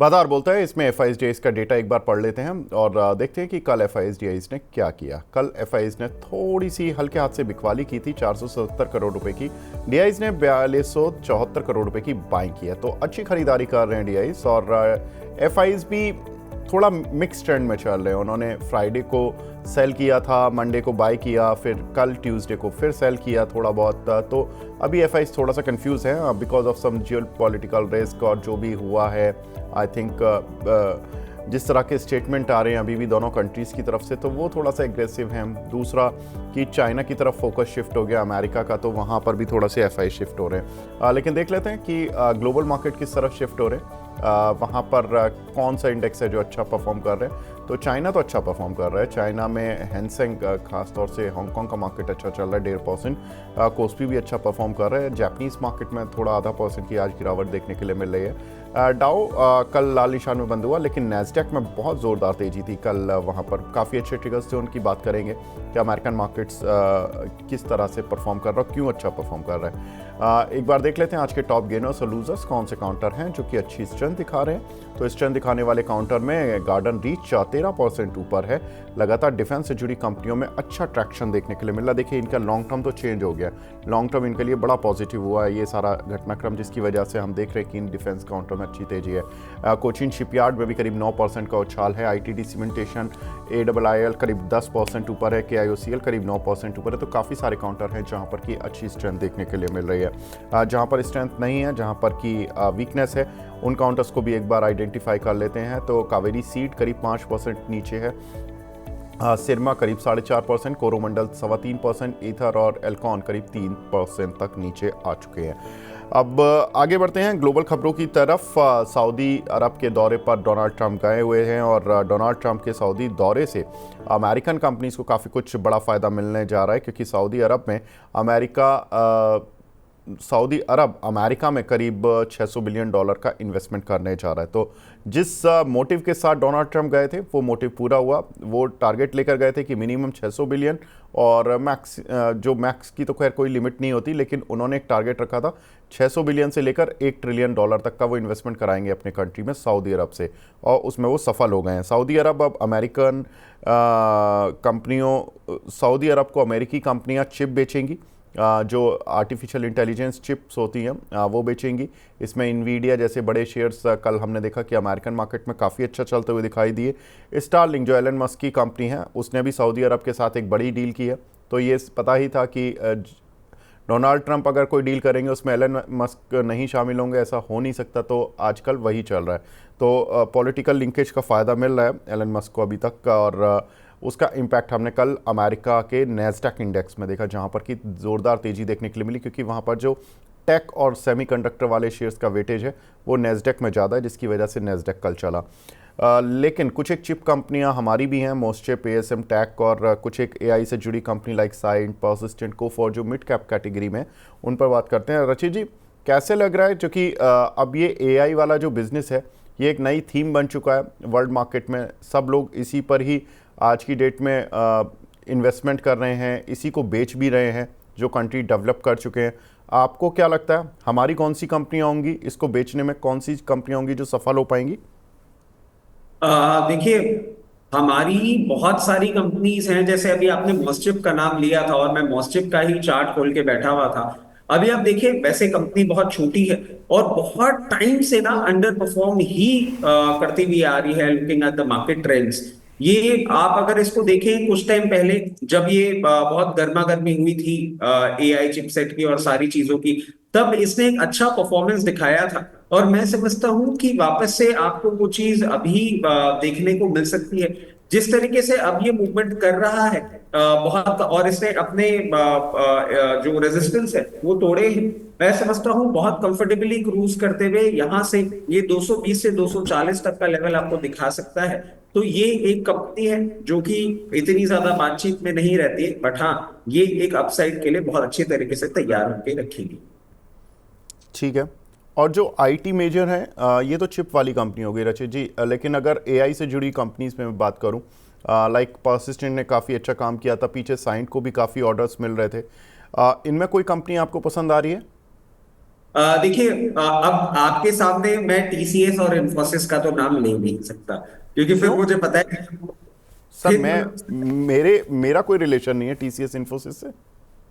बाजार बोलता है इसमें एफआईएसडीआईज का डेटा एक बार पढ़ लेते हैं और देखते हैं कि कल एफआईएसडीआईज ने क्या किया। कल एफआईएस ने थोड़ी सी हल्के हाथ से बिकवाली की थी 470 करोड़ रुपए की। डीआईज ने 4274 करोड़ रुपए की बाइंग की है, तो अच्छी खरीदारी कर रहे हैं डीआईज। और एफआईएस भी थोड़ा मिक्स ट्रेंड में चल रहे हैं। उन्होंने फ्राइडे को सेल किया था, मंडे को बाय किया, फिर कल ट्यूसडे को फिर सेल किया थोड़ा बहुत। तो अभी एफआईएस थोड़ा सा कंफ्यूज है because of some geopolitical risk और जो भी हुआ है। आई थिंक जिस तरह के स्टेटमेंट आ रहे हैं अभी भी दोनों कंट्रीज़ की तरफ से, तो वो थोड़ा सा एग्रेसिव हैं। दूसरा कि चाइना की तरफ फोकस शिफ्ट हो गया अमेरिका का, तो वहाँ पर भी थोड़ा से एफआई शिफ्ट हो रहे हैं। लेकिन देख लेते हैं कि ग्लोबल मार्केट किस तरफ शिफ्ट हो रहे हैं, वहाँ पर कौन सा इंडेक्स है जो अच्छा परफॉर्म कर रहे हैं। तो चाइना तो अच्छा परफॉर्म कर रहा है। चाइना में हैंसेंग खासतौर से हांगकांग का मार्केट अच्छा चल रहा है 1.5%। कोस्पी भी अच्छा परफॉर्म कर रहा है। जापानीज मार्केट में थोड़ा आधा % की आज गिरावट देखने के लिए मिल रही है। डाउ कल लाल निशान में बंद हुआ, लेकिन नैस्डैक में बहुत ज़ोरदार तेजी थी कल। वहाँ पर काफ़ी अच्छे ट्रिगर्स थे, उनकी बात करेंगे कि अमेरिकन मार्केट्स किस तरह से परफॉर्म कर रहा है, क्यों अच्छा परफॉर्म कर रहा है। एक बार देख लेते हैं आज के टॉप गेनर्स और लूजर्स कौन से काउंटर हैं जो कि अच्छी स्ट्रेंथ दिखा रहे हैं। तो स्ट्रेंथ दिखाने वाले काउंटर में गार्डन रीच 13% ऊपर है। लगातार डिफेंस से जुड़ी कंपनियों में अच्छा ट्रैक्शन देखने के लिए मिल रहा। देखिए इनका लॉन्ग टर्म तो चेंज हो गया, लॉन्ग टर्म इनके लिए बड़ा पॉजिटिव हुआ है ये सारा घटनाक्रम, जिसकी वजह से हम देख रहे हैं कि इन डिफेंस काउंटर में अच्छी तेजी है। कोचिन शिपयार्ड में भी करीब 9% का उछाल है। आईटीडी सीमेंटेशन AIIL करीब 10% ऊपर है। KIOCL करीब 9% ऊपर है। तो काफ़ी सारे काउंटर हैं जहाँ पर कि अच्छी स्ट्रेंथ देखने के लिए मिल रही है। जहाँ पर स्ट्रेंथ नहीं है, जहाँ पर कि वीकनेस है, उन काउंटर्स को भी एक बार आइडेंटिफाई कर लेते हैं। तो कावेरी सीड करीब 5% नीचे है। सिरमा करीब 4.5%, कोरोमंडल 3.25%, ईथर और एल्कॉन करीब 3% तक नीचे आ चुके हैं। अब आगे बढ़ते हैं ग्लोबल खबरों की तरफ। सऊदी अरब के दौरे पर डोनाल्ड ट्रंप गए हुए हैं और डोनाल्ड ट्रंप के सऊदी दौरे से अमेरिकन कंपनीज को काफ़ी कुछ बड़ा फ़ायदा मिलने जा रहा है, क्योंकि सऊदी अरब अमेरिका में करीब $600 बिलियन का इन्वेस्टमेंट करने जा रहा है। तो जिस मोटिव के साथ डोनाल्ड ट्रंप गए थे वो मोटिव पूरा हुआ। वो टारगेट लेकर गए थे कि मिनिमम 600 बिलियन और मैक्स की तो खैर कोई लिमिट नहीं होती, लेकिन उन्होंने एक टारगेट रखा था 600 बिलियन से लेकर $1 ट्रिलियन तक का वो इन्वेस्टमेंट कराएंगे अपने कंट्री में सऊदी अरब से, और उसमें वो सफल हो गए हैं। सऊदी अरब अब अमेरिकन कंपनियों सऊदी अरब को अमेरिकी कंपनियां चिप बेचेंगी, जो आर्टिफिशियल इंटेलिजेंस चिप्स होती हैं वो बेचेंगी। इसमें इन्वीडिया जैसे बड़े शेयर्स कल हमने देखा कि अमेरिकन मार्केट में काफ़ी अच्छा चलते हुए दिखाई दिए। स्टारलिंक जो एलन मस्क की कंपनी है, उसने भी सऊदी अरब के साथ एक बड़ी डील की है। तो ये पता ही था कि डोनाल्ड ट्रंप अगर कोई डील करेंगे उसमें एलन मस्क नहीं शामिल होंगे, ऐसा हो नहीं सकता। तो आजकल वही चल रहा है। तो पॉलिटिकल लिंकेज का फ़ायदा मिल रहा है एलन मस्क को अभी तक, और उसका इम्पैक्ट हमने कल अमेरिका के नैस्डैक इंडेक्स में देखा, जहां पर कि ज़ोरदार तेज़ी देखने के लिए मिली, क्योंकि वहां पर जो टेक और सेमीकंडक्टर वाले शेयर्स का वेटेज है वो नैस्डैक में ज़्यादा है, जिसकी वजह से नैस्डैक कल चला। लेकिन कुछ एक चिप कंपनियां हमारी भी हैं, मोस्टचिप, ASM टेक, और कुछ एक AI से जुड़ी कंपनी लाइक साइंट, पर्सिस्टेंट, कोफॉर जो मिड कैप कैटेगरी में, उन पर बात करते हैं। रचित जी, कैसे लग रहा है, क्योंकि अब ये AI वाला जो बिज़नेस है ये एक नई थीम बन चुका है वर्ल्ड मार्केट में। सब लोग इसी पर ही आज की डेट में इन्वेस्टमेंट कर रहे हैं, इसी को बेच भी रहे हैं जो कंट्री डेवलप कर चुके हैं। आपको क्या लगता है हमारी कौन सी कंपनियां होंगी, इसको बेचने में कौन सी कंपनियां होंगी जो सफल हो पाएंगी? देखिए, हमारी बहुत सारी कंपनीज हैं। जैसे अभी आपने मॉस्चिप का नाम लिया था और मैं मॉस्चिप का ही चार्ट खोल के बैठा हुआ था। अभी आप देखिए, वैसे कंपनी बहुत छोटी है और बहुत टाइम से ना अंडर परफॉर्म ही करती हुई आ रही है। Looking at the market trends, ये आप अगर इसको देखें कुछ टाइम पहले जब ये बहुत गर्मा गर्मी हुई थी AI चिपसेट की और सारी चीजों की, तब इसने एक अच्छा परफॉर्मेंस दिखाया था। और मैं समझता हूं कि वापस से आपको वो चीज अभी देखने को मिल सकती है। जिस तरीके से अब ये मूवमेंट कर रहा है बहुत, और इसने अपने जो रेजिस्टेंस है वो तोड़े हैं। मैं समझता हूँ बहुत कंफर्टेबली क्रूज करते हुए यहाँ से ये 220 से 240 तक का लेवल आपको दिखा सकता है। तो ये एक कंपनी है जो कि इतनी ज्यादा बातचीत में नहीं रहती है, बट हाँ, ये एक अपसाइड के लिए बहुत अच्छी तरीके से तैयार होकर रखेगी। ठीक है। और जो IT मेजर हैं, ये तो चिप वाली कंपनी होगी रचित जी, लेकिन अगर AI से जुड़ी कंपनीज में मैं बात करूं, लाइक पर्सिस्टेंट ने काफ़ी अच्छा काम किया था, पीछे साइंट को भी काफ़ी ऑर्डर्स मिल रहे थे। इनमें कोई कंपनी आपको पसंद आ रही है? देखिए, अब आपके सामने मैं टीसीएस और इन्फोसिस का तो नाम ले नहीं सकता, क्योंकि फिर क्यों? मुझे पता है कि सर फिर मैं मेरा कोई रिलेशन नहीं है टीसीएस इन्फोसिस से।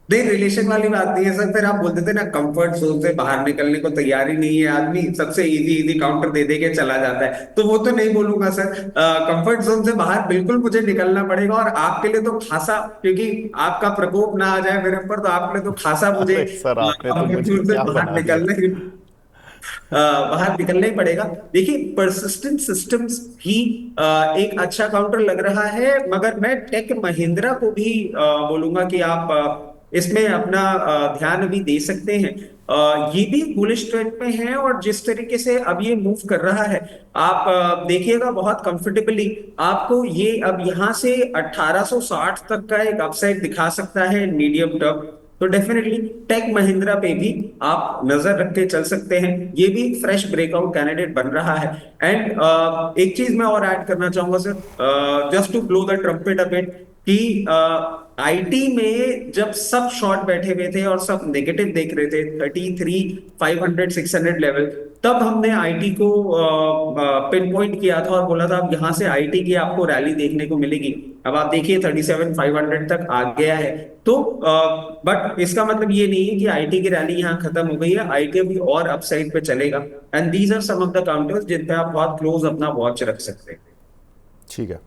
नहीं, रिलेशन वाली बात नहीं है सर। फिर आप बोलते थे ना, कंफर्ट जोन से बाहर निकलने को तैयार ही नहीं है आदमी, सबसे इजी इजी काउंटर दे दे के चला जाता है, तो वो तो नहीं बोलूंगा सर। कंफर्ट जोन से बाहर बिल्कुल मुझे निकलना पड़ेगा, और आपके लिए तो खासा, क्योंकि आपका प्रकोप ना आ जाए मेरे ऊपर, तो आपके लिए तो खासा मुझे अरे सर, आपने तो कंफर्ट मुझे जोन से क्या बाहर बना दिया। बाहर निकलना ही पड़ेगा। देखिए, परसिस्टेंट सिस्टम्स भी एक अच्छा काउंटर लग रहा है, मगर मैं टेक महिंद्रा को भी बोलूंगा कि आप इसमें अपना ध्यान भी दे सकते हैं। ये भी बुलिश ट्रेंड में है, और जिस तरीके से अब ये मूव कर रहा है, आप देखिएगा बहुत कंफर्टेबली आपको ये अब यहाँ से 1860 तक का एक अपसाइड दिखा सकता है मीडियम टर्म। तो डेफिनेटली टेक महिंद्रा पे भी आप नजर रख के चल सकते हैं, ये भी फ्रेश ब्रेकआउट कैंडिडेट बन रहा है। एंड एक चीज मैं और ऐड करना चाहूंगा sir, just to blow the trumpet a bit, कि आईटी में जब सब शॉर्ट बैठे हुए थे और सब नेगेटिव देख रहे थे 33 500 600 लेवल, तब हमने आईटी को पिन पॉइंट किया था और बोला था अब यहां से आईटी की आपको रैली देखने को मिलेगी। अब आप देखिए 37 500 तक आ गया है। तो बट इसका मतलब ये नहीं है कि आईटी की रैली यहाँ खत्म हो गई है, आईटी अभी और अपसाइड पे चलेगा। And these are some of the counters जिन पे आप बहुत क्लोज अपना वॉच रख सकते हैं। ठीक है,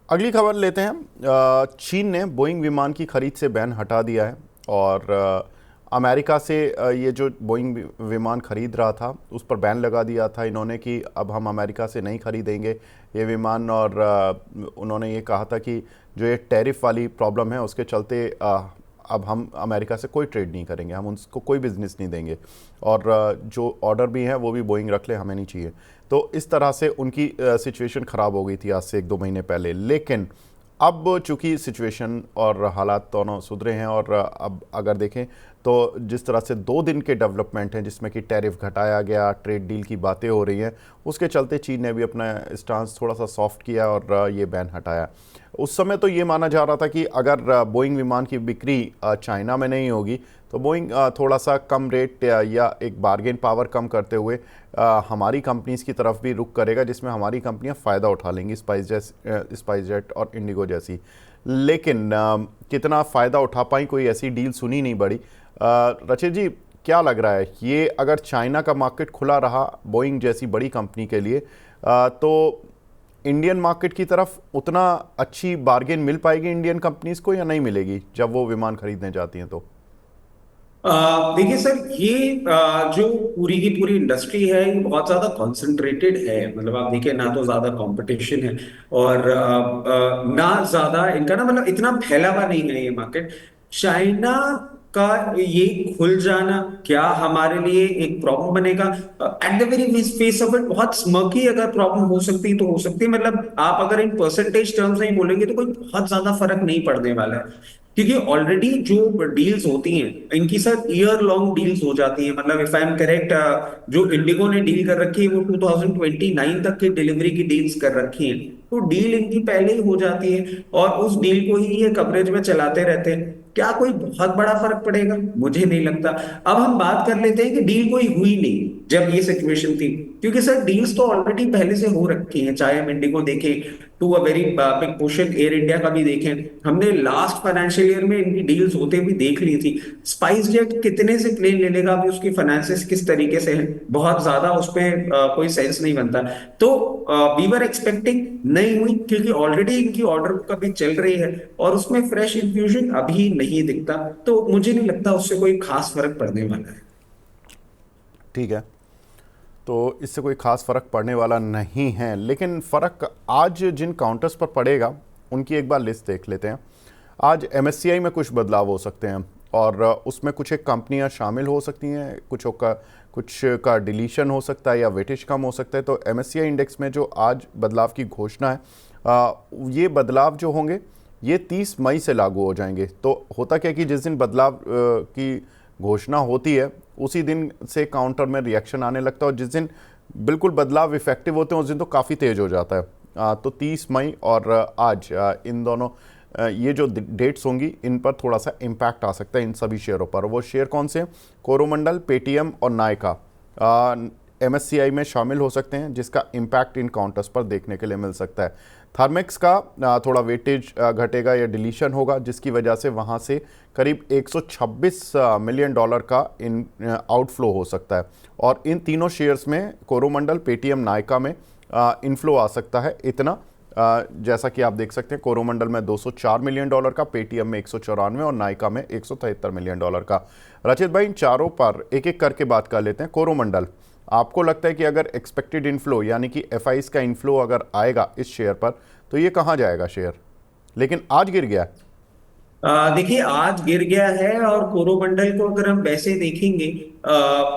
अगली खबर लेते हैं। चीन ने बोइंग विमान की खरीद से बैन हटा दिया है, और अमेरिका से ये जो बोइंग विमान खरीद रहा था उस पर बैन लगा दिया था इन्होंने कि अब हम अमेरिका से नहीं खरीदेंगे ये विमान। और उन्होंने ये कहा था कि जो ये टैरिफ वाली प्रॉब्लम है उसके चलते अब हम अमेरिका से कोई ट्रेड नहीं करेंगे, हम उनको कोई बिजनेस नहीं देंगे, और जो ऑर्डर भी है वो भी बोइंग रख ले, हमें नहीं चाहिए। तो इस तरह से उनकी सिचुएशन ख़राब हो गई थी आज से 1-2 महीने पहले। लेकिन अब चूंकि सिचुएशन और हालात दोनों सुधरे हैं, और अब अगर देखें तो जिस तरह से 2 दिन के डेवलपमेंट हैं जिसमें कि टैरिफ घटाया गया, ट्रेड डील की बातें हो रही हैं, उसके चलते चीन ने भी अपना स्टांस थोड़ा सा सॉफ्ट किया और ये बैन हटाया। उस समय तो ये माना जा रहा था कि अगर बोइंग विमान की बिक्री चाइना में नहीं होगी तो बोइंग थोड़ा सा कम रेट या एक बार्गेन पावर कम करते हुए हमारी कंपनीज़ की तरफ भी रुख करेगा, जिसमें हमारी कंपनियां फ़ायदा उठा लेंगी, स्पाइस जेट और इंडिगो जैसी। लेकिन कितना फ़ायदा उठा पाई, कोई ऐसी डील सुनी नहीं बड़ी। रचित जी, क्या लग रहा है, ये अगर चाइना का मार्केट खुला रहा बोइंग जैसी बड़ी कंपनी के लिए, तो इंडियन मार्केट की तरफ उतना अच्छी बार्गेन मिल पाएगी इंडियन कंपनीज को या नहीं मिलेगी जब वो विमान खरीदने जाती हैं तो? देखिए सर, ये जो पूरी की पूरी इंडस्ट्री है ये बहुत ज्यादा कॉन्सेंट्रेटेड है। मतलब आप देखिए, ना तो ज्यादा कंपटीशन है, और ना ज्यादा इनका ना, मतलब इतना फैला हुआ नहीं है ये मार्केट। चाइना का ये खुल जाना क्या हमारे लिए एक प्रॉब्लम बनेगा? At the very face of it बहुत स्मर्की अगर प्रॉब्लम हो सकती है तो हो सकती है। मतलब आप अगर इन परसेंटेज टर्म्स में बोलेंगे तो कोई बहुत ज्यादा फर्क नहीं पड़ने वाला है, क्योंकि ऑलरेडी जो डील्स होती हैं इनकी सर ईयर लॉन्ग डील्स हो जाती हैं। मतलब इफ आई एम करेक्ट, जो इंडिगो ने डील कर रखी है वो 2029 तक की डिलीवरी की डील्स कर रखी हैं, तो डील इनकी पहले ही हो जाती है, और उस डील को ही ये कवरेज में चलाते रहते हैं। क्या कोई बहुत बड़ा फर्क पड़ेगा? मुझे नहीं लगता। अब हम बात कर लेते हैं कि डील कोई हुई नहीं जब ये सिचुएशन थी, क्योंकि सर डील्स तो ऑलरेडी पहले से हो रखी हैं। चाहे हम इंडिगो देखें, to a very big portion Air India का भी देखें, हमने लास्ट फाइनेंशियल ईयर में इनकी डील्स होते भी देख ली थी। स्पाइस जेट कितने से प्लेन ले लेगा, अभी उसकी फाइनेंसेस किस तरीके से है, बहुत ज्यादा उसमें कोई सेंस नहीं बनता। तो वी वर एक्सपेक्टिंग, नहीं हुई क्योंकि ऑलरेडी इनकी ऑर्डर बुक अभी चल रही है, और उसमें फ्रेश इन्फ्यूजन अभी नहीं दिखता। तो मुझे नहीं लगता उससे कोई खास फर्क पड़ने वाला है। ठीक है, तो इससे कोई ख़ास फ़र्क पड़ने वाला नहीं है। लेकिन फ़र्क आज जिन काउंटर्स पर पड़ेगा उनकी एक बार लिस्ट देख लेते हैं। आज एमएससीआई में कुछ बदलाव हो सकते हैं, और उसमें कुछ एक कंपनियां शामिल हो सकती हैं, कुछ का डिलीशन हो सकता है या वेटेज कम हो सकता है। तो एमएससीआई इंडेक्स में जो आज बदलाव की घोषणा है, ये बदलाव जो होंगे ये 30 मई से लागू हो जाएंगे। तो होता क्या कि जिस दिन बदलाव की घोषणा होती है उसी दिन से काउंटर में रिएक्शन आने लगता है, और जिस दिन बिल्कुल बदलाव इफेक्टिव होते हैं उस दिन तो काफ़ी तेज़ हो जाता है। तो 30 मई और आज इन दोनों ये जो डेट्स होंगी इन पर थोड़ा सा इम्पैक्ट आ सकता है इन सभी शेयरों पर। वो शेयर कौन से हैं? कोरोमंडल, पेटीएम और नायका MSCI में शामिल हो सकते हैं, जिसका इम्पैक्ट इन काउंटर्स पर देखने के लिए मिल सकता है। थर्मेक्स का थोड़ा वेटेज घटेगा या डिलीशन होगा, जिसकी वजह से वहाँ से करीब 126 मिलियन डॉलर का इन आउटफ्लो हो सकता है। और इन तीनों शेयर्स में कोरोमंडल, पेटीएम, नायका में इनफ्लो आ सकता है इतना, जैसा कि आप देख सकते हैं कोरोमंडल में 204 मिलियन डॉलर का, पेटीएम में 194 और नायका में 173 मिलियन डॉलर का। रचित भाई, इन चारों पर एक एक करके बात कर लेते हैं। कोरोमंडल, आपको लगता है कि अगर एक्सपेक्टेड इनफ्लो यानी कि एफआईज का इनफ्लो अगर आएगा इस शेयर पर तो ये कहाँ जाएगा शेयर? लेकिन आज गिर गया। देखिए आज गिर गया है, और कोरोमंडल को अगर हम वैसे देखेंगे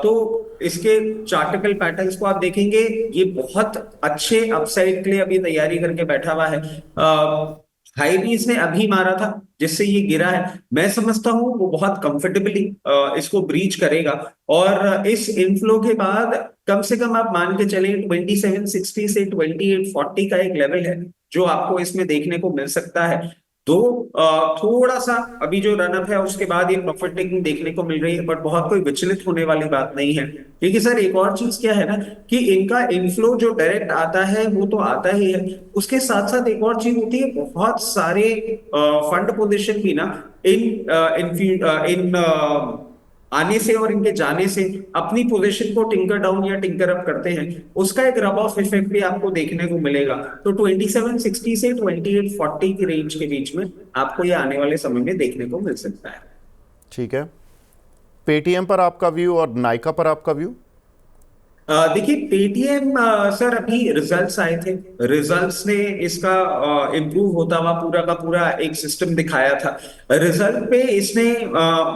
तो इसके चार्टिकल पैटर्न्स को आप देखेंगे, ये बहुत अच्छे अपसाइड के लिए अभी तैयारी करके बैठा हुआ है। हाई भी इसने अभी मारा था जिससे ये गिरा है। मैं समझता हूँ वो बहुत कंफर्टेबली इसको ब्रीच करेगा, और इस इनफ्लो के बाद कम से कम आप मान के चलें 2760 से 2840 का एक लेवल है जो आपको इसमें देखने को मिल सकता है। तो थोड़ा सा अभी जो रनअप है उसके बाद ये प्रॉफिट टेकिंग देखने को मिल रही है, बट बहुत कोई विचलित होने वाली बात नहीं है। क्योंकि सर एक और चीज क्या है ना, कि इनका इनफ्लो जो डायरेक्ट आता है वो तो आता ही है, उसके साथ साथ एक और चीज होती है, बहुत सारे फंड पोजीशन भी ना इन इन आने से और इनके जाने से अपनी पोजीशन को टिंकर डाउन या टिंकर अप करते हैं, उसका एक रब ऑफ इफेक्ट भी आपको देखने को मिलेगा। तो 2760 से 2840 की रेंज के बीच में आपको ये आने वाले समय में देखने को मिल सकता है। ठीक है, पेटीएम पर आपका व्यू और नायका पर आपका व्यू? देखिए पेटीएम सर अभी रिजल्ट्स आए थे, रिजल्ट्स ने इसका इम्प्रूव होता हुआ पूरा का पूरा एक सिस्टम दिखाया था। रिजल्ट पे इसने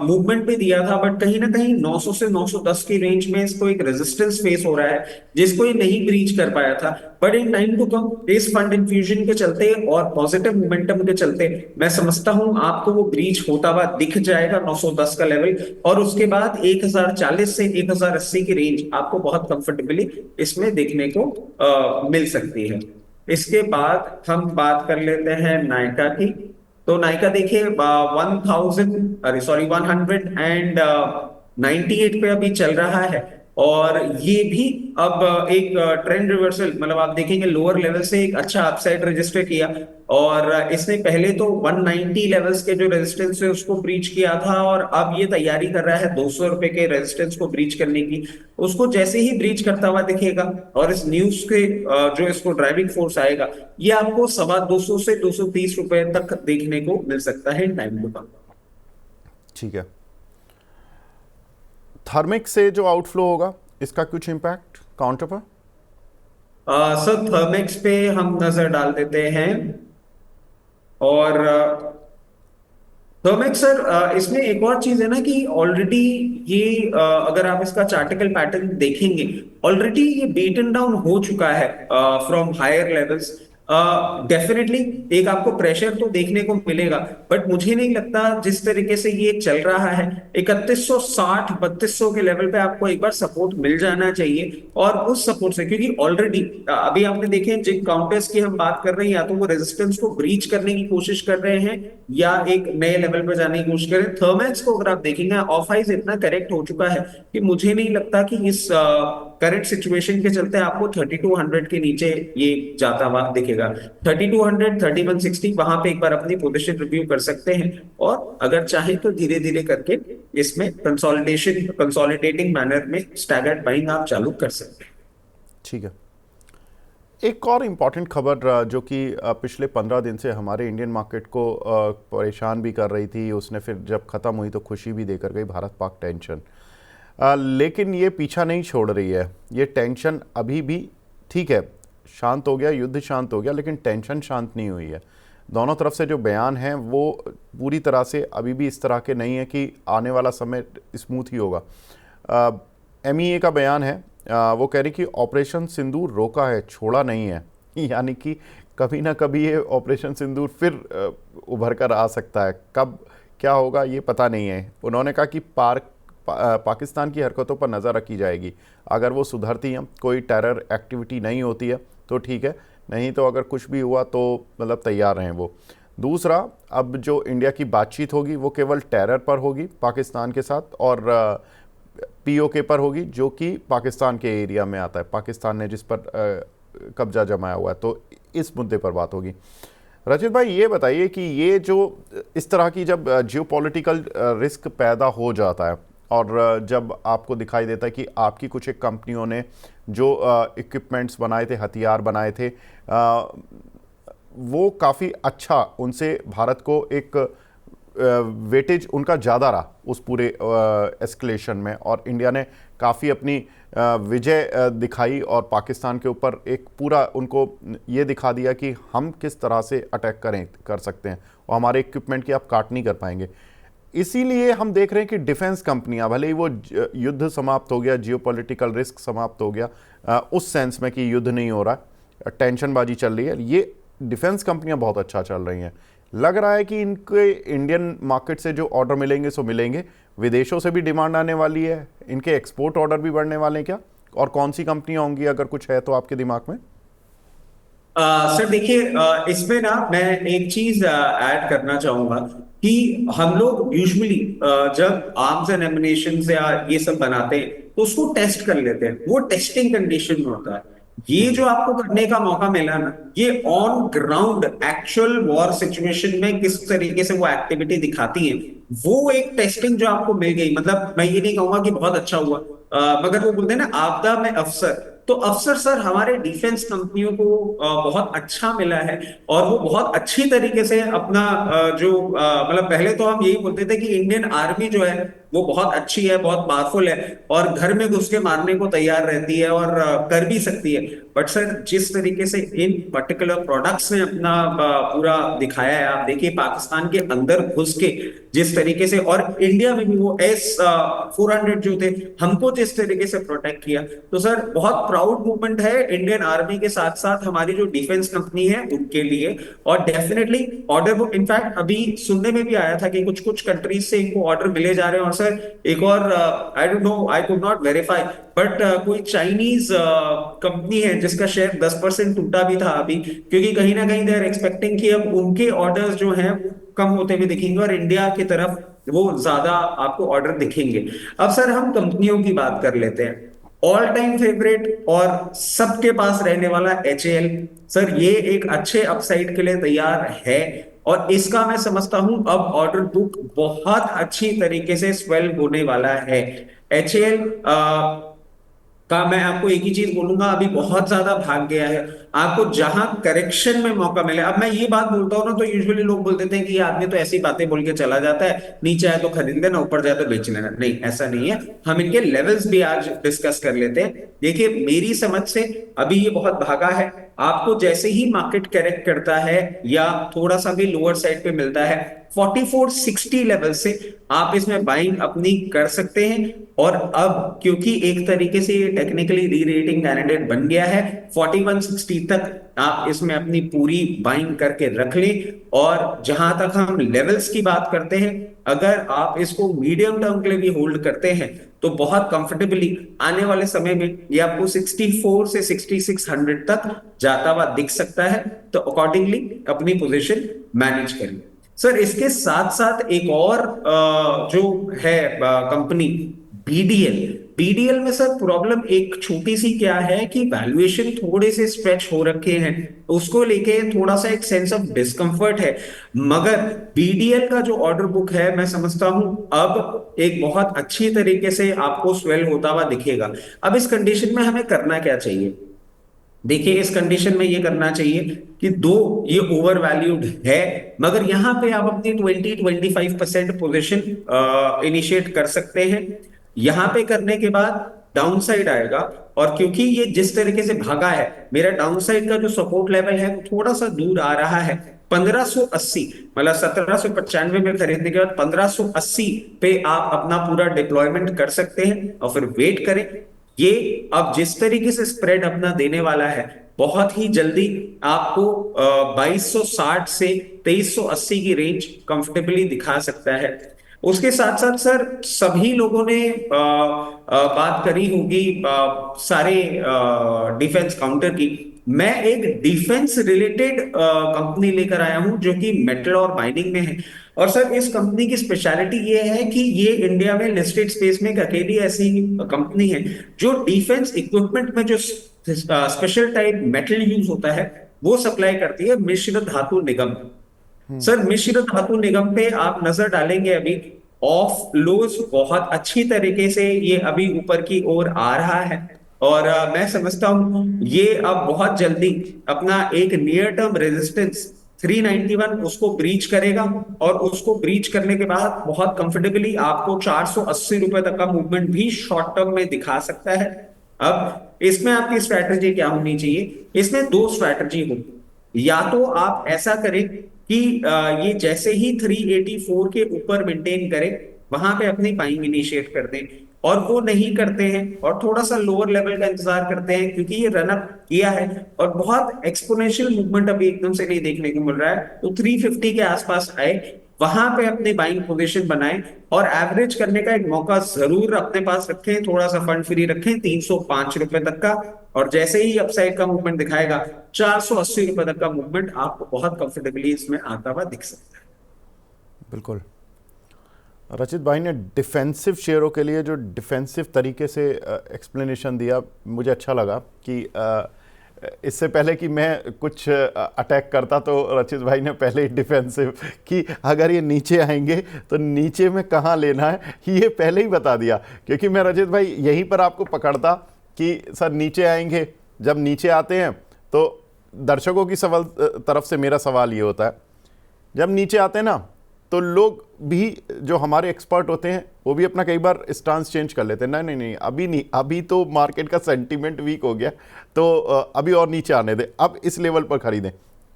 मूवमेंट भी दिया था, बट कहीं ना कहीं 900 से 910 की रेंज में इसको एक रेजिस्टेंस फेस हो रहा है जिसको ये नहीं ब्रीच कर पाया था। But in time to come इस फंड इन्फ्यूजन के चलते और पॉजिटिव मोमेंटम के चलते मैं समझता हूं आपको वो ब्रीच होता हुआ दिख जाएगा 910 का लेवल, और उसके बाद 1040 से 1080 की रेंज आपको बहुत कंफर्टेबली इसमें देखने को मिल सकती है। इसके बाद हम बात कर लेते हैं नायका की। तो नायका देखिए 1000 अरे सॉरी 198 पे अभी चल रहा है, और ये भी अब एक ट्रेंड रिवर्सल, मतलब आप देखेंगे लोअर लेवल से एक अच्छा अपसाइड रजिस्टर किया, और इसने पहले तो 190 लेवल्स के जो रेजिस्टेंस है उसको ब्रीच किया था, और अब ये तैयारी कर रहा है 200 रुपए के रेजिस्टेंस को ब्रीच करने की। उसको जैसे ही ब्रीच करता हुआ दिखेगा और इस न्यूज के जो इसको ड्राइविंग फोर्स आएगा, ये आपको 225 से 230 रुपए तक देखने को मिल सकता है इन टाइम टू कम। ठीक है, थर्मिक्स से जो आउटफ्लो होगा इसका कुछ इम्पैक्ट काउंटर पर? सर थर्मेक्स पे हम नजर डाल देते हैं, और थर्मेक्स सर इसमें एक और चीज है ना कि ऑलरेडी ये अगर आप इसका चार्टिकल पैटर्न देखेंगे, ऑलरेडी ये बीटन डाउन हो चुका है फ्रॉम हायर लेवल्स। डेफिनेटली एक आपको प्रेशर तो देखने को मिलेगा, बट मुझे नहीं लगता जिस तरीके से ये चल रहा है 3160 3200 के लेवल पे आपको एक बार सपोर्ट मिल जाना चाहिए। और उस सपोर्ट से, क्योंकि ऑलरेडी अभी आपने देखे जिन काउंटर्स की हम बात कर रहे हैं, या तो वो रेजिस्टेंस को ब्रीच करने की कोशिश कर रहे हैं या एक नए लेवल पर जाने की कोशिश कर रहे हैं। थर्मैक्स को अगर आप देखेंगे ऑफ हाइज इतना करेक्ट हो चुका है कि मुझे नहीं लगता कि इस करंट सिचुएशन के चलते आपको 3200 के नीचे ये जाता हुआ दिखेगा। 3200 3160 वहां पे एक बार अपनी पोजीशन रिव्यू कर सकते हैं, और अगर चाहे तो धीरे धीरे करके इसमें कंसोलिडेटिंग मैनर में स्टैगर्ड बाइंग आप चालू कर सकते हैं। ठीक है, एक और इम्पॉर्टेंट खबर जो कि पिछले 15 दिन से हमारे इंडियन मार्केट को परेशान भी कर रही थी, उसने फिर जब ख़त्म हुई तो खुशी भी देकर गई, भारत पाक टेंशन। लेकिन ये पीछा नहीं छोड़ रही है, ये टेंशन अभी भी ठीक है, शांत हो गया, युद्ध शांत हो गया, लेकिन टेंशन शांत नहीं हुई है। दोनों तरफ से जो बयान हैं वो पूरी तरह से अभी भी इस तरह के नहीं है कि आने वाला समय स्मूथ ही होगा। MEA का बयान है, वो कह रही कि ऑपरेशन सिंदूर रोका है, छोड़ा नहीं है। यानी कि कभी ना कभी ये ऑपरेशन सिंदूर फिर उभर कर आ सकता है, कब क्या होगा ये पता नहीं है। उन्होंने कहा कि पाकिस्तान की हरकतों पर नज़र रखी जाएगी, अगर वो सुधरती हैं, कोई टेरर एक्टिविटी नहीं होती है तो ठीक है, नहीं तो अगर कुछ भी हुआ तो मतलब तैयार रहें वो। दूसरा, अब जो इंडिया की बातचीत होगी वो केवल टेरर पर होगी पाकिस्तान के साथ, और पीओके पर होगी, जो कि पाकिस्तान के एरिया में आता है, पाकिस्तान ने जिस पर कब्जा जमाया हुआ है, तो इस मुद्दे पर बात होगी। रचित भाई, ये बताइए कि ये जो इस तरह की जब जियोपॉलिटिकल रिस्क पैदा हो जाता है, और जब आपको दिखाई देता है कि आपकी कुछ एक कंपनियों ने जो इक्विपमेंट्स बनाए थे, हथियार बनाए थे, वो काफ़ी अच्छा, उनसे भारत को एक वेटेज उनका ज़्यादा रहा उस पूरे एस्केलेशन में, और इंडिया ने काफ़ी अपनी विजय दिखाई और पाकिस्तान के ऊपर एक पूरा उनको ये दिखा दिया कि हम किस तरह से अटैक कर सकते हैं, और हमारे इक्विपमेंट की आप काट नहीं कर पाएंगे। इसीलिए हम देख रहे हैं कि डिफेंस कंपनियां, भले ही वो युद्ध समाप्त हो गया, जियोपॉलिटिकल रिस्क समाप्त हो गया, उस सेंस में कि युद्ध नहीं हो रहा, टेंशनबाजी चल रही है, ये डिफेंस कंपनियां बहुत अच्छा चल रही हैं। लग रहा है कि इनके इंडियन मार्केट से जो ऑर्डर मिलेंगे सो मिलेंगे, विदेशों से भी डिमांड आने वाली है, इनके एक्सपोर्ट ऑर्डर भी बढ़ने वाले हैं क्या? और कौन सी कंपनियां होंगी, अगर कुछ है तो आपके दिमाग में? सर देखिए, इसमें ना मैं एक चीज ऐड करना चाहूंगा कि हम लोग यूजुअली जब आर्म्स एंड एमिनेशन या ये सब बनाते हैं तो उसको टेस्ट कर लेते हैं, वो टेस्टिंग कंडीशन में होता है। ये जो आपको करने का मौका मिला ना, ये on ground actual war situation में किस तरीके से वो एक्टिविटी दिखाती है, वो एक टेस्टिंग जो आपको मिल गई। मतलब मैं ये नहीं कहूंगा कि बहुत अच्छा हुआ, मगर वो बोलते हैं ना, आपदा में अफसर, तो अफसर सर हमारे डिफेंस कंपनियों को बहुत अच्छा मिला है। और वो बहुत अच्छी तरीके से अपना मतलब पहले तो हम यही बोलते थे कि इंडियन आर्मी जो है वो बहुत अच्छी है, बहुत पावरफुल है, और घर में घुस के मारने को तैयार रहती है और कर भी सकती है। बट सर जिस तरीके से इन पर्टिकुलर प्रोडक्ट्स ने अपना पूरा दिखाया है, आप देखिए पाकिस्तान के अंदर घुस के जिस तरीके से, और इंडिया में भी वो S-400 जो थे, हमको जिस तरीके से प्रोटेक्ट किया, तो सर बहुत प्राउड मूवमेंट है इंडियन आर्मी के साथ साथ हमारी जो डिफेंस कंपनी है उनके लिए। और डेफिनेटली ऑर्डर बुक, इनफैक्ट अभी सुनने में भी आया था कि कुछ कुछ कंट्रीज से इनको ऑर्डर मिले जा रहे हैं। और सर एक और, I don't know, I could not verify, but कोई चाइनीज कंपनी है जिसका शेयर 10% टूटा भी था अभी, क्योंकि कहीं ना कहीं दे आर एक्सपेक्टिंग कि अब उनके ऑर्डर्स जो हैं कम होते हुए दिखेंगे और इंडिया की तरफ वो ज्यादा आपको ऑर्डर दिखेंगे। अब सर हम कंपनियों की बात कर लेते हैं। ऑल टाइम फेवरेट और सबके पास रहने वाला HAL, सर ये एक अच्छे अपसाइड के लिए तैयार है, और इसका मैं समझता हूं अब ऑर्डर बुक बहुत अच्छी तरीके से स्वेल होने वाला है। HAL का मैं आपको एक ही चीज बोलूंगा, अभी बहुत ज्यादा भाग गया है। आपको जहां करेक्शन में मौका मिले, अब मैं ये बात बोलता हूं ना तो यूजुअली लोग बोल देते हैं कि ये आदमी तो ऐसी बातें बोल के चला जाता है, नीचे आए तो खरीद लेना, ऊपर जाए तो बेच लेना। नहीं, ऐसा नहीं है। हम इनके लेवल्स भी आज डिस्कस कर लेते हैं। देखिए मेरी समझ से अभी ये बहुत भागा है। आपको जैसे ही मार्केट करेक्ट करता है या थोड़ा सा भी लोअर साइड पे मिलता है, 4460 लेवल से आप इसमें बाइंग अपनी कर सकते हैं। और अब क्योंकि एक तरीके से ये टेक्निकली री रेटिंग कैंडिडेट बन गया है, 4160 तक आप इसमें अपनी पूरी बाइंग करके रख लें। और जहां तक हम लेवल्स की बात करते हैं, अगर आप इसको मीडियम टर्म के लिए भी होल्ड करते हैं तो बहुत कंफर्टेबली आने वाले समय में ये आपको 64 से 6600 तक जाता हुआ दिख सकता है। तो अकॉर्डिंगली अपनी पोजीशन मैनेज करिए। सर इसके साथ साथ एक और जो है कंपनी, BDL। BDL में सर प्रॉब्लम एक छोटी सी क्या है कि वैल्यूएशन थोड़े से स्ट्रेच हो रखे हैं, उसको लेके थोड़ा सा एक सेंस ऑफ डिस्कंफर्ट है। मगर BDL का जो ऑर्डर बुक है मैं समझता हूं अब एक बहुत अच्छी तरीके से आपको स्वेल होता हुआ दिखेगा। अब इस कंडीशन में हमें करना क्या चाहिए? देखिए इस कंडीशन में ये करना चाहिए कि दो, ये ओवर वैल्यूड है, मगर यहां पे आप अपनी 20-25% पोजीशन इनिशिएट कर सकते हैं। यहां पे करने के बाद डाउन साइड आएगा, और क्योंकि ये जिस तरीके से भागा है, मेरा डाउन साइड का जो सपोर्ट लेवल है वो थोड़ा सा दूर आ रहा है, 1580। मतलब 1795 में खरीदने के बाद 1580 पे आप अपना पूरा डिप्लॉयमेंट कर सकते हैं और फिर वेट करें। ये अब जिस तरीके से स्प्रेड अपना देने वाला है, बहुत ही जल्दी आपको 2260 से 2380 की रेंज कंफर्टेबली दिखा सकता है। उसके साथ साथ सर सभी लोगों ने बात करी होगी सारे डिफेंस काउंटर की। मैं एक डिफेंस रिलेटेड कंपनी लेकर आया हूं जो कि मेटल और माइनिंग में है। और सर इस कंपनी की स्पेशलिटी ये है कि ये इंडिया में लिस्टेड स्पेस में एक अकेली ऐसी कंपनी है जो डिफेंस इक्विपमेंट में जो स्पेशल टाइप मेटल यूज होता है वो सप्लाई करती है, मिश्र धातु निगम। सर मिश्र धातु निगम पे आप नजर डालेंगे अभी ऑफ लोज बहुत अच्छी तरीके से ये अभी ऊपर की ओर आ रहा है। और मैं समझता हूं ये अब बहुत जल्दी अपना एक नियर टर्म रेजिस्टेंस 391 उसको ब्रीच करेगा। और उसको ब्रीच करने के बाद बहुत कंफर्टेबली आपको 480 रुपए तक का मूवमेंट भी शॉर्ट टर्म में दिखा सकता है। अब इसमें आपकी स्ट्रैटेजी क्या होनी चाहिए? इसमें दो स्ट्रैटेजी होगी। या तो आप ऐसा करें कि ये जैसे ही 384 के ऊपर मेंटेन करें वहां पे अपनी बाइंग इनिशिएट कर दें। और वो नहीं करते हैं और थोड़ा सा लोअर लेवल का इंतजार करते हैं क्योंकि ये रन अप किया है और बहुत एक्सपोनेंशियल मूवमेंट अभी एकदम से नहीं देखने को मिल रहा है, तो 350 के आसपास आए, वहां पे अपनी बाइंग पोजीशन बनाएं और एवरेज करने का एक मौका जरूर अपने पास रखें, थोड़ा सा फंड फ्री रखें 305 रुपए तक का। और जैसे ही अपसाइड का मूवमेंट दिखाएगा 480 रुपए तक का मूवमेंट आपको बहुत कंफर्टेबली इसमें आता हुआ दिख सकता है। बिल्कुल। रचित भाई ने डिफेंसिव शेयरों के लिए जो डिफेंसिव तरीके से एक्सप्लेनेशन दिया, मुझे अच्छा लगा कि इससे पहले कि मैं कुछ अटैक करता तो रचित भाई ने पहले ही डिफेंसिव कि अगर ये नीचे आएंगे तो नीचे में कहाँ लेना है ये पहले ही बता दिया। क्योंकि मैं रचित भाई यहीं पर आपको पकड़ता कि सर नीचे आएंगे, जब नीचे आते हैं तो दर्शकों की सवाल तरफ से मेरा सवाल ये होता है, जब नीचे आते हैं ना तो लोग भी जो हमारे एक्सपर्ट होते हैं वो भी अपना कई बार स्टांस चेंज कर लेते हैं, नहीं नहीं नहीं अभी नहीं, अभी तो मार्केट का सेंटीमेंट वीक हो गया तो अभी और नीचे आने दे, अब इस लेवल पर खरीदें।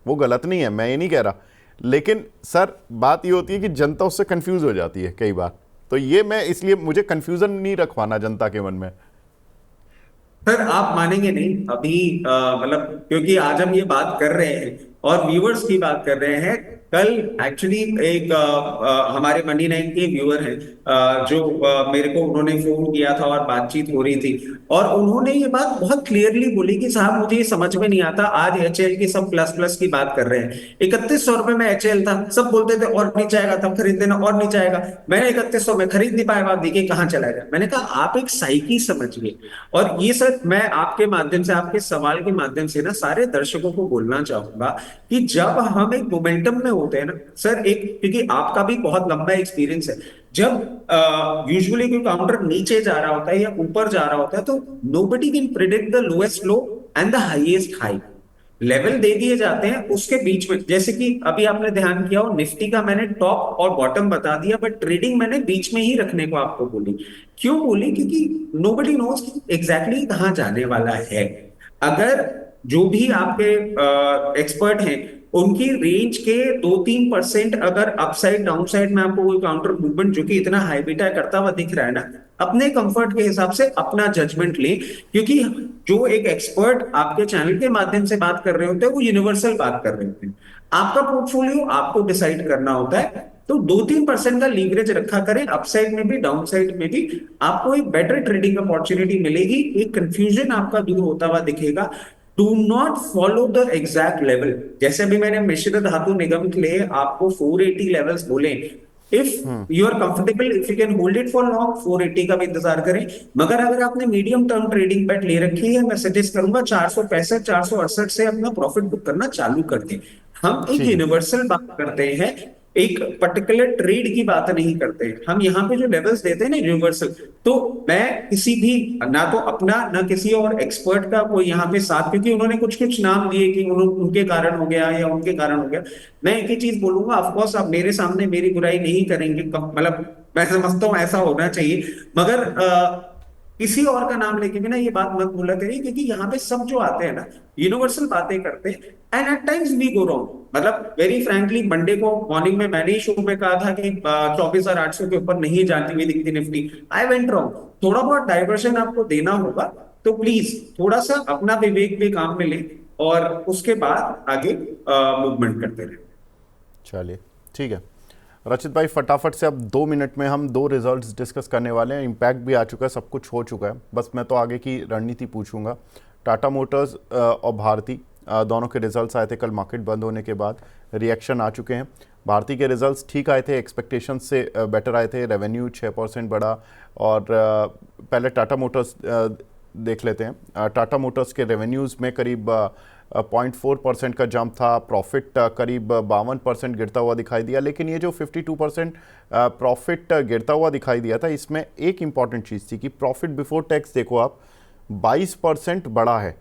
वो गलत नहीं है, मैं ये नहीं कह रहा, लेकिन सर बात ये होती है कि जनता उससे कंफ्यूज हो जाती है कई बार, तो ये मैं इसलिए मुझे कंफ्यूजन नहीं रखवाना जनता के मन में। सर आप मानेंगे नहीं अभी मतलब क्योंकि आज हम ये बात कर रहे हैं और व्यूअर्स की बात कर रहे हैं। कल एक्चुअली एक हमारे मनी नाइन के व्यूअर हैं जो मेरे को उन्होंने फोन किया था और बातचीत हो रही थी और उन्होंने ये बात बहुत क्लियरली बोली कि साहब मुझे ये समझ में नहीं आता, आज एचएल की सब प्लस प्लस की बात कर रहे हैं, 3100 रुपए में एचएल था, सब बोलते थे और नीचे आएगा तब खरीद देना और नीचे आएगा, मैंने 3100 में खरीद नहीं पाया, देखिए कहाँ चला गया। मैंने कहा आप एक साइकी समझिए। और ये सर मैं आपके माध्यम से आपके सवाल के माध्यम से ना सारे दर्शकों को बोलना चाहूंगा कि जब हम एक मोमेंटम में होते हैं ना सर, एक क्योंकि आपका भी बहुत लंबा एक्सपीरियंस है, जब यूजुअली कोई काउंटर नीचे जा रहा होता है या ऊपर जा रहा होता है तो nobody can predict the lowest low and the highest high. Level दे दिए जाते हैं उसके बीच में, जैसे कि अभी आपने ध्यान किया हो निफ्टी का मैंने टॉप और बॉटम बता दिया बट ट्रेडिंग मैंने बीच में ही रखने को आपको बोली। क्यों बोली? क्योंकि नोबडी नोज एग्जैक्टली कहाँ जाने वाला है। अगर जो भी आपके एक्सपर्ट हैं उनकी रेंज के 2-3% अगर अपसाइड डाउनसाइड में आपको कोई काउंटर मूवमेंट जो कि इतना हाई बीटा करता हुआ दिख रहा है ना, अपने कंफर्ट के हिसाब से अपना जजमेंट ले। क्योंकि जो एक एक्सपर्ट आपके चैनल के माध्यम से बात कर रहे होते हैं वो यूनिवर्सल बात कर रहे होते हैं, आपका पोर्टफोलियो आपको डिसाइड करना होता है। तो 2-3% का लीवरेज रखा करें, अपसाइड में भी डाउन साइड में भी आपको एक बेटर ट्रेडिंग अपॉर्चुनिटी मिलेगी, एक कंफ्यूजन आपका दूर होता हुआ दिखेगा। Do not follow the exact level. जैसे भी मैंने मिश्र धातु निगम के लिए आपको 480 लेवल्स बोले, if you are comfortable, if you can hold it for long 480 का भी इंतजार करें। मगर अगर आपने मीडियम टर्म ट्रेडिंग बेट ले रखी है, मैं सजेस्ट करूंगा 465 468 से अपना प्रॉफिट बुक करना चालू कर दें। हम एक ठीक है। यूनिवर्सल बात करते हैं, एक पर्टिकुलर ट्रेड की बात नहीं करते। हम यहाँ पे जो लेवल्स देते हैं ना यूनिवर्सल, तो मैं किसी भी ना तो अपना ना किसी और एक्सपर्ट का कोई यहाँ पे साथ, क्योंकि उन्होंने कुछ कुछ नाम दिए कि उनके कारण हो गया या उनके कारण हो गया। मैं एक ही चीज बोलूंगा, ऑफकोर्स आप मेरे सामने मेरी बुराई नहीं करेंगे, मतलब मैं समझता हूँ ऐसा होना चाहिए, मगर किसी और का नाम लेके भी ना ये बात मत बोला करिए, क्योंकि यहाँ पे सब जो आते हैं ना यूनिवर्सल बातें करते हैं and at times we go wrong. मतलब वेरी फ्रैंकली मंडे को मॉर्निंग में मैंने ही शो में कहा था कि 24,800 के ऊपर नहीं जाती हुई दिखती निफ्टी, आई वेंट रॉन्ग। थोड़ा बहुत डाइवर्शन आपको देना होगा, तो प्लीज थोड़ा सा अपना विवेक भी काम में ले और उसके बाद आगे मूवमेंट करते रहे। चलिए ठीक है रचित भाई, फटाफट से अब 2 मिनट में हम 2 रिजल्ट्स डिस्कस करने वाले हैं। इम्पैक्ट भी आ चुका है, सब कुछ हो चुका है, बस मैं तो आगे की रणनीति पूछूंगा। टाटा मोटर्स और भारती दोनों के रिजल्ट्स आए थे कल मार्केट बंद होने के बाद, रिएक्शन आ चुके हैं। भारती के रिजल्ट्स ठीक आए थे, एक्सपेक्टेशन से बेटर आए थे, रेवेन्यू 6% बढ़ा। और पहले टाटा मोटर्स देख लेते हैं। टाटा मोटर्स के रेवेन्यूज़ में करीब 0.4% का जंप था, प्रॉफिट करीब 52% गिरता हुआ दिखाई दिया। लेकिन ये जो 52% प्रॉफिट गिरता हुआ दिखाई दिया था, इसमें एक इम्पॉर्टेंट चीज़ थी कि प्रॉफिट बिफोर टैक्स देखो आप 22% बढ़ा है,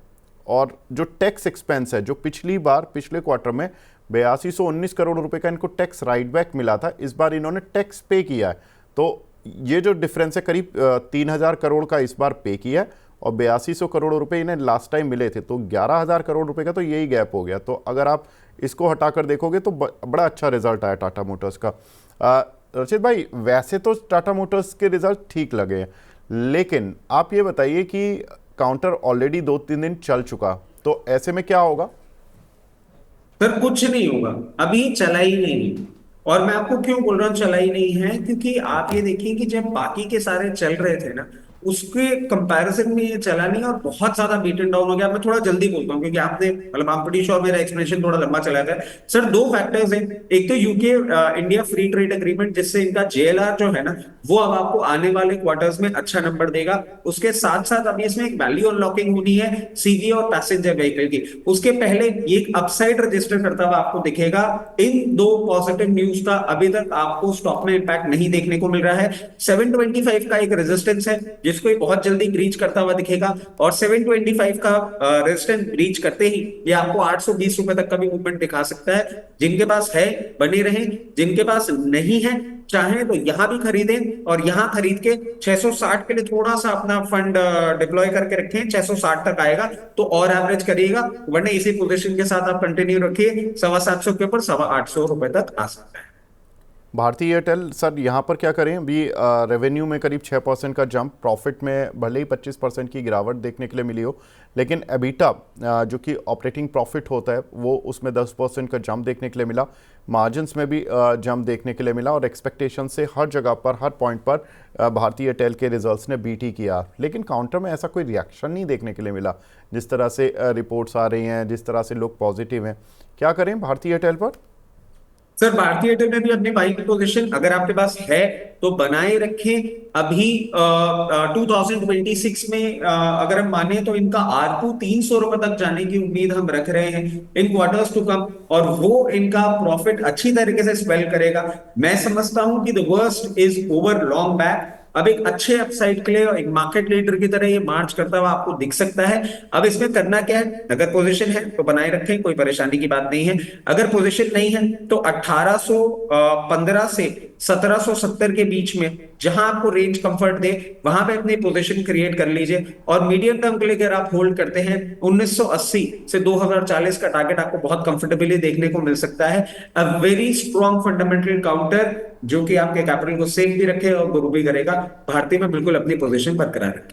और जो टैक्स एक्सपेंस है, जो पिछले क्वार्टर में 8219 करोड़ रुपए का इनको टैक्स राइट बैक मिला था, इस बार इन्होंने टैक्स पे किया है। तो ये जो डिफरेंस है करीब 3000 करोड़ का इस बार पे किया है, और 8200 करोड़ रुपए इन्हें लास्ट टाइम मिले थे, तो 11000 करोड़ रुपए का तो यही गैप हो गया। तो अगर आप इसको हटाकर देखोगे तो बड़ा अच्छा रिजल्ट आया टाटा मोटर्स का। रचित भाई, वैसे तो टाटा मोटर्स के रिजल्ट ठीक लगे हैं, लेकिन आप ये बताइए कि काउंटर ऑलरेडी 2-3 दिन चल चुका, तो ऐसे में क्या होगा? सर कुछ नहीं होगा, अभी चला ही नहीं है। और मैं आपको क्यों बोल रहा हूँ चला ही नहीं है, क्योंकि आप ये देखिए कि जब बाकी के सारे चल रहे थे ना, उसके कंपैरिजन में ये चला नहीं और बहुत ज्यादा बीटन डाउन हो गया। मैं थोड़ा जल्दी बोलता हूँ क्योंकि आपने मतलब आई एम प्रीटी श्योर मेरा एक्सप्लेनेशन थोड़ा लंबा चला था। सर दो फैक्टर्स हैं, एक तो UK India free trade agreement, जिससे इनका जेएलआर जो है ना, वो अब आपको आने वाले क्वार्टर्स में अच्छा नंबर देगा। उसके साथ साथ अभी इसमें एक वैल्यू अनलॉकिंग होनी है सीवी और पैसेंजर व्हीकल की। उसके पहले ये एक अपसाइड रजिस्टर करता हुआ आपको दिखेगा। इन दो पॉजिटिव न्यूज का अभी तक आपको स्टॉक में इंपैक्ट नहीं देखने को मिल रहा है। 725 का एक रेजिस्टेंस है जिसको ये बहुत जल्दी ब्रीच करता हुआ दिखेगा, और 725 का रेजिस्टेंस ब्रीच करते ही ये आपको 820 रुपए तक का भी मूवमेंट दिखा सकता है। जिनके पास है बने रहें, जिनके पास नहीं है चाहे तो यहां भी खरीदें, और यहां खरीद के 660 के लिए थोड़ा सा अपना फंड डिप्लॉय करके रखें। 660 तक आएगा तो और एवरेज करिएगा, वरना इसी पोजीशन के साथ आप कंटिन्यू रखिए। 725 के ऊपर 825 रुपए तक आ सकता है। भारती एयरटेल सर, यहाँ पर क्या करें? अभी रेवेन्यू में करीब 6% का जंप, प्रॉफिट में भले ही 25% की गिरावट देखने के लिए मिली हो, लेकिन एबिटा जो कि ऑपरेटिंग प्रॉफिट होता है वो उसमें 10% का जंप देखने के लिए मिला। मार्जिन्स में भी जंप देखने के लिए मिला, और एक्सपेक्टेशन से हर जगह पर, हर पॉइंट पर भारती एयरटेल के रिजल्ट्स ने बीट ही किया। लेकिन काउंटर में ऐसा कोई रिएक्शन नहीं देखने के लिए मिला, जिस तरह से रिपोर्ट्स आ रही हैं, जिस तरह से लोग पॉजिटिव हैं। क्या करें भारती एयरटेल पर? सर भारतीय एयरटेल में भी अपनी बाइंग पोजीशन अगर आपके पास है तो बनाए रखें। अभी 2026 में अगर हम माने तो इनका आरपू 300 रुपए तक जाने की उम्मीद हम रख रहे हैं इन क्वार्टर्स टू कम, और वो इनका प्रॉफिट अच्छी तरीके से स्पेल करेगा। मैं समझता हूं कि the worst is over long back. अब एक अच्छे अपसाइड के लिए एक मार्केट लीडर की तरह ये मार्च करता हुआ आपको दिख सकता है। अब इसमें करना क्या है, अगर पोजीशन है तो बनाए रखें, कोई परेशानी की बात नहीं है। अगर पोजीशन नहीं है तो 1815 से 1770 के बीच में जहां आपको रेंज कंफर्ट दे वहां पे अपनी पोजीशन क्रिएट कर लीजिए। और मीडियम टर्म के लिए अगर आप होल्ड करते हैं 1980 से 2040 का टारगेट आपको बहुत कंफर्टेबली देखने को मिल सकता है। A very strong fundamental counter जो कि आपके कैपिटल को सेफ भी रखे और ग्रो भी करेगा। भारतीय में बिल्कुल अपनी पोजीशन बरकरार रखें।